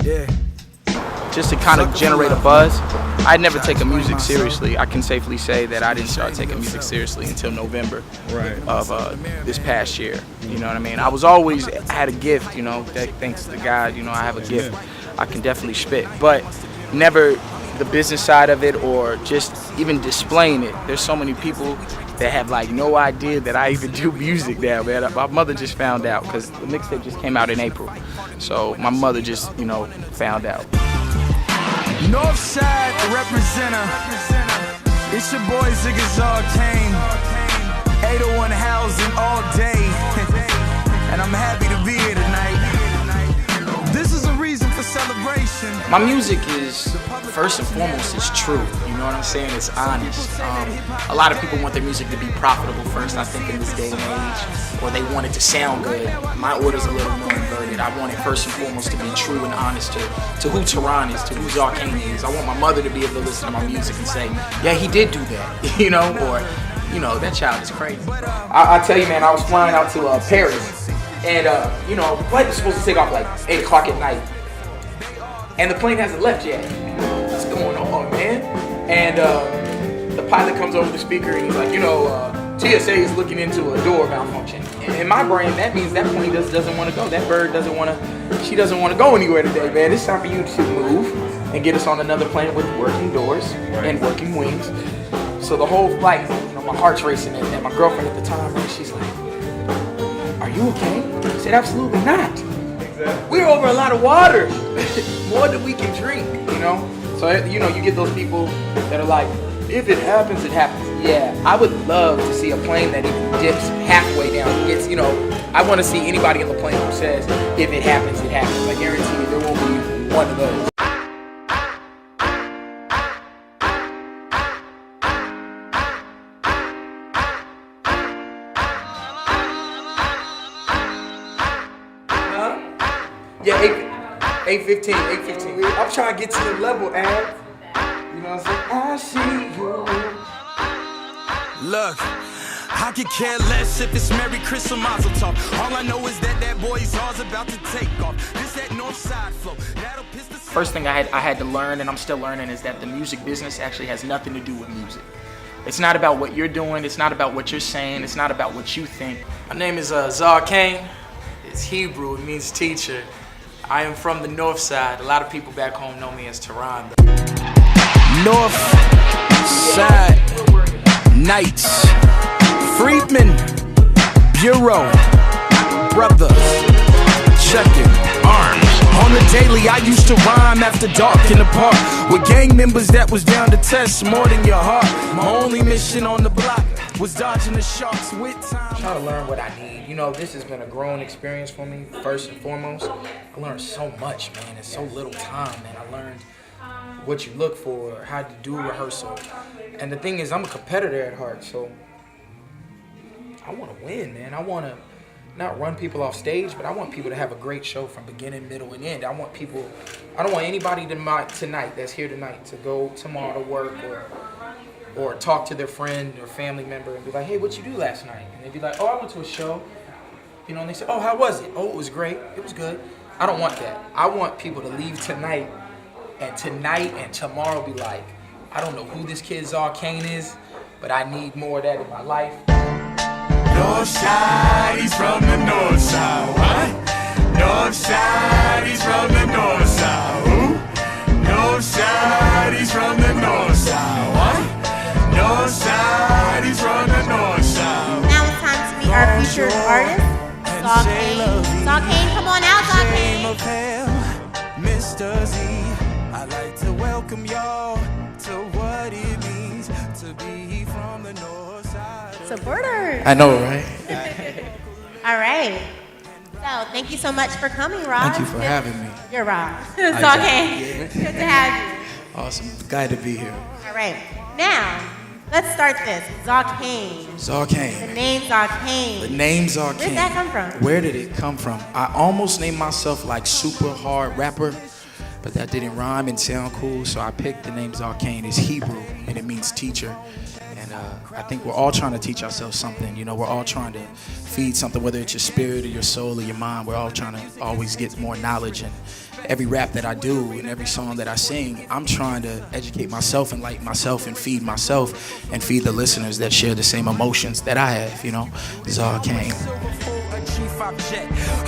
Yeah. Just to kind of generate a buzz. I'd never taken music seriously. I can safely say that I didn't start taking music seriously until November of this past year. You know what I mean? I had a gift, you know, thanks to God, you know, I have a gift. I can definitely spit, but never the business side of it or just even displaying it. There's so many people that have like no idea that I even do music now, man. My mother just found out because the mixtape just came out in April. So my mother just, you know, found out. Northside representer. It's your boy Zigga Zawcain. 801 housing all day. And I'm happy to be here tonight. This is a reason for celebration. My music is, first and foremost, it's true. You know what I'm saying? It's honest. A lot of people want their music to be profitable first, I think, in this day and age, or they want it to sound good. My order's a little more inverted. I want it first and foremost to be true and honest to who Tehran is, to who Zawcain is. I want my mother to be able to listen to my music and say, yeah, he did do that, you know, or, you know, that child is crazy. I tell you, man, I was flying out to Paris, and, you know, the flight was supposed to take off like 8 o'clock at night, and the plane hasn't left yet. What's going on, man? And the pilot comes over the speaker and he's like, you know, TSA is looking into a door malfunction. In my brain, that means that plane doesn't want to go. That bird doesn't want to go anywhere today, man. It's time for you to move and get us on another plane with working doors and working wings. So the whole flight, you know, my heart's racing, and my girlfriend at the time, man, she's like, are you okay? I said, absolutely not. We're over a lot of water, more than we can drink, you know? So, you know, you get those people that are like, if it happens, it happens. Yeah, I would love to see a plane that even dips halfway down. Gets, you know, I want to see anybody on the plane who says, if it happens, it happens. I guarantee you there won't be one of those. Yeah, 8:15. I'm trying to get to the level, Ab. You know what I'm saying? I see you. Look, I could care less if it's Merry Christmas or Mazel Tov. All I know is that boy's all's about to take off. This that north side flow. That'll piss the First thing I had to learn, and I'm still learning, is that the music business actually has nothing to do with music. It's not about what you're doing. It's not about what you're saying. It's not about what you think. My name is Zawcain. It's Hebrew. It means teacher. I am from the north side. A lot of people back home know me as Tehran. North Side Nights, Friedman, Bureau, Brothers, checking arms. On the daily, I used to rhyme after dark in the park with gang members that was down to test more than your heart. My only mission on the block was dodging the sharks with time. Try to learn what I need. You know, this has been a growing experience for me, first and foremost. I learned so much, man, in so little time, man. I learned what you look for, how to do rehearsal. And the thing is, I'm a competitor at heart, so I want to win, man. I want to not run people off stage, but I want people to have a great show from beginning, middle, and end. I don't want anybody tonight that's here tonight to go tomorrow to work or talk to their friend or family member and be like, hey, what you do last night? And they'd be like, oh, I went to a show. You know, and they say, oh, how was it? Oh, it was great. It was good. I don't want that. I want people to leave tonight and tomorrow be like, I don't know who this kid Zawcain is, but I need more of that in my life. North side, he's from the north side. What? North side, he's from the north side. Who? North side, he's from the north side. What? North side, he's from the north side. Now it's time to meet our featured artist, Zawcain. Zawcain, come on out, Zawcain. Mr. Z, I'd like to welcome y'all to what it means to be from the north side. Supporters. I know, right? All right. So thank you so much for coming, Rob. Thank you for having me. You're Rob. Zawcain. Good to have you. Awesome. Glad to be here. All right. Now, let's start this. Zawcain. Zawcain. The name Zawcain. The name Zawcain. Where did that come from? Where did it come from? I almost named myself like super hard rapper, but that didn't rhyme and sound cool, so I picked the name Zawcain. It's Hebrew, and it means teacher. And And I think we're all trying to teach ourselves something. You know, we're all trying to feed something, whether it's your spirit or your soul or your mind. We're all trying to always get more knowledge. And every rap that I do and every song that I sing, I'm trying to educate myself, enlighten myself, and feed the listeners that share the same emotions that I have, you know. Zawcain.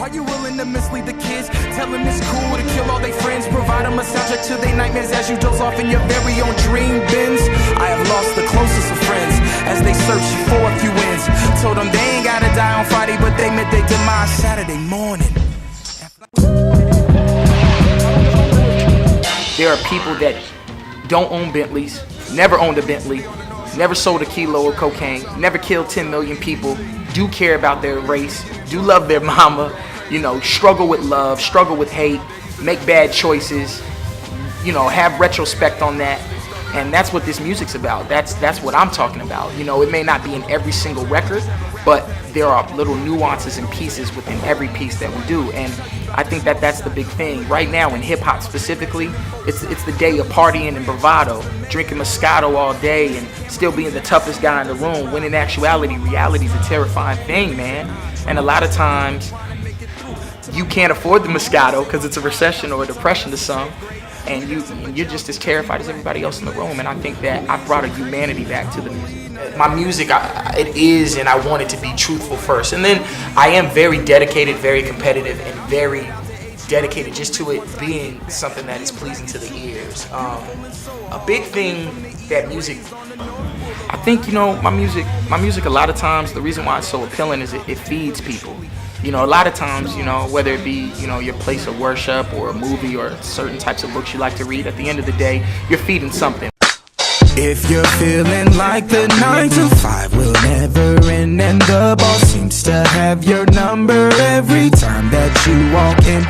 Are you willing to mislead the kids? Tell them it's cool to kill all their friends. Provide them a soundtrack to their nightmares as you doze off in your very own dream bins. I have lost the closest of friends as they search for a few wins. Told them they ain't gotta die on Friday, but they met their demise Saturday morning. There are people that don't own Bentleys, never owned a Bentley, never sold a kilo of cocaine, never killed 10 million people, do care about their race, do love their mama, you know, struggle with love, struggle with hate, make bad choices, you know, have retrospect on that. And that's what this music's about. That's what I'm talking about. You know, it may not be in every single record, but there are little nuances and pieces within every piece that we do. And I think that that's the big thing. Right now in hip hop specifically, it's the day of partying and bravado, drinking Moscato all day and still being the toughest guy in the room, when in actuality, reality's a terrifying thing, man. And a lot of times, you can't afford the Moscato because it's a recession or a depression to some. And you're just as terrified as everybody else in the room. And I think that I brought a humanity back to the music. My music, it is, and I want it to be truthful first. And then I am very dedicated, very competitive, and very dedicated just to it being something that is pleasing to the ears. A big thing that music, I think, you know, my music a lot of times, the reason why it's so appealing is it feeds people. You know, a lot of times, you know, whether it be, you know, your place of worship or a movie or certain types of books you like to read, at the end of the day, you're feeding something. If you're feeling like the 9 to 5 will never end, and the boss seems to have your number every time that you walk in.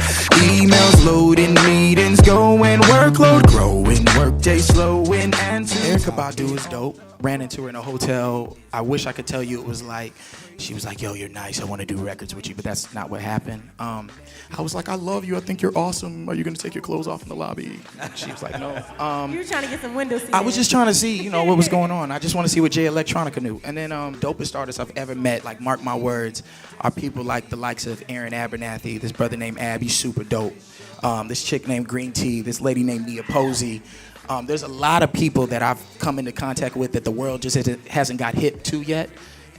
Emails loading, meetings going, workload growing, workday slowing, and Erykah Badu is dope. Ran into her in a hotel. I wish I could tell you it was like, she was like, yo, you're nice, I want to do records with you, but that's not what happened. I was like, I love you, I think you're awesome. Are you going to take your clothes off in the lobby? She was like, no. You were trying to get some window seats. I was just trying to see, you know, what was going on. I just want to see what Jay Electronica knew. And then dopest artists I've ever met, like, mark my words, are people like the likes of Aaron Abernathy, this brother named Ab, he's super dope. This chick named Green Tea, this lady named Nia Posey. There's a lot of people that I've come into contact with that the world just hasn't got hip to yet.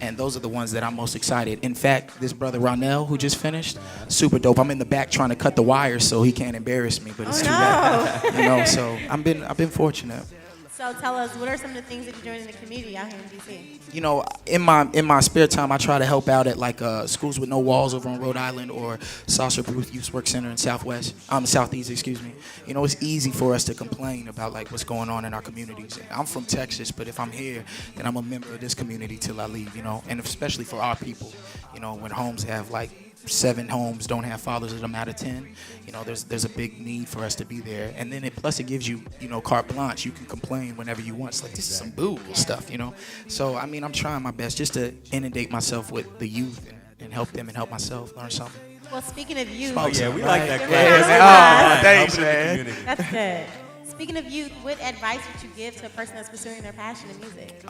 And those are the ones that I'm most excited. In fact, this brother Ronell, who just finished, super dope. I'm in the back trying to cut the wires so he can't embarrass me, but it's too bad. You know, so I've been fortunate. So tell us, what are some of the things that you're doing in the community out here in DC? You know, in my spare time, I try to help out at like Schools with No Walls over on Rhode Island, or Sasha Booth Youth Work Center in Southeast, excuse me. You know, it's easy for us to complain about like what's going on in our communities. I'm from Texas, but if I'm here, then I'm a member of this community till I leave, you know, and especially for our people, you know, when homes have like 7 homes don't have fathers of them out of 10, you know, there's a big need for us to be there. And then plus it gives you, you know, carte blanche. You can complain whenever you want. It's like, this is some boo stuff, you know. So I mean, I'm trying my best just to inundate myself with the youth and help them and help myself learn something. Well, speaking of youth, Oh yeah, we like that. Thanks, man. That's good. Speaking of youth, what advice would you give to a person that's pursuing their passion in music?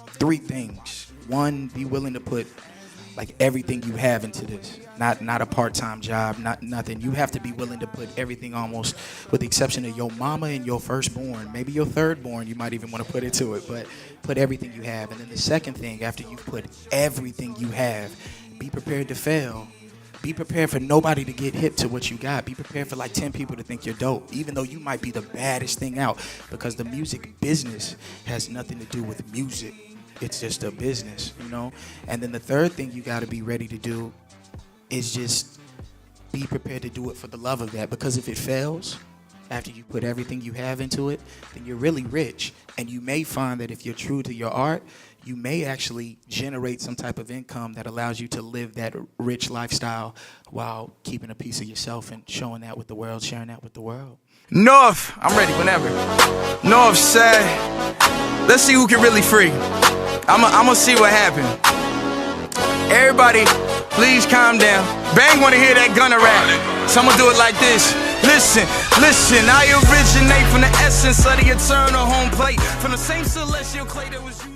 3 things. 1, be willing to put like everything you have into this, not a part-time job, not nothing. You have to be willing to put everything, almost with the exception of your mama and your firstborn, maybe your thirdborn, you might even want to put into it, but put everything you have. And then the second thing, after you've put everything you have, be prepared to fail. Be prepared for nobody to get hip to what you got. Be prepared for like 10 people to think you're dope, even though you might be the baddest thing out, because the music business has nothing to do with music. It's just a business, you know? And then the third thing you gotta be ready to do is just be prepared to do it for the love of that, because if it fails, after you put everything you have into it, then you're really rich. And you may find that if you're true to your art, you may actually generate some type of income that allows you to live that rich lifestyle while keeping a piece of yourself and showing that with the world, sharing that with the world. North, I'm ready whenever. North side, let's see who can really free. I'ma see what happened. Everybody, please calm down. Bang wanna hear that gunner rap, so I'ma do it like this. Listen, I originate from the essence of the eternal home plate, from the same celestial clay that was used.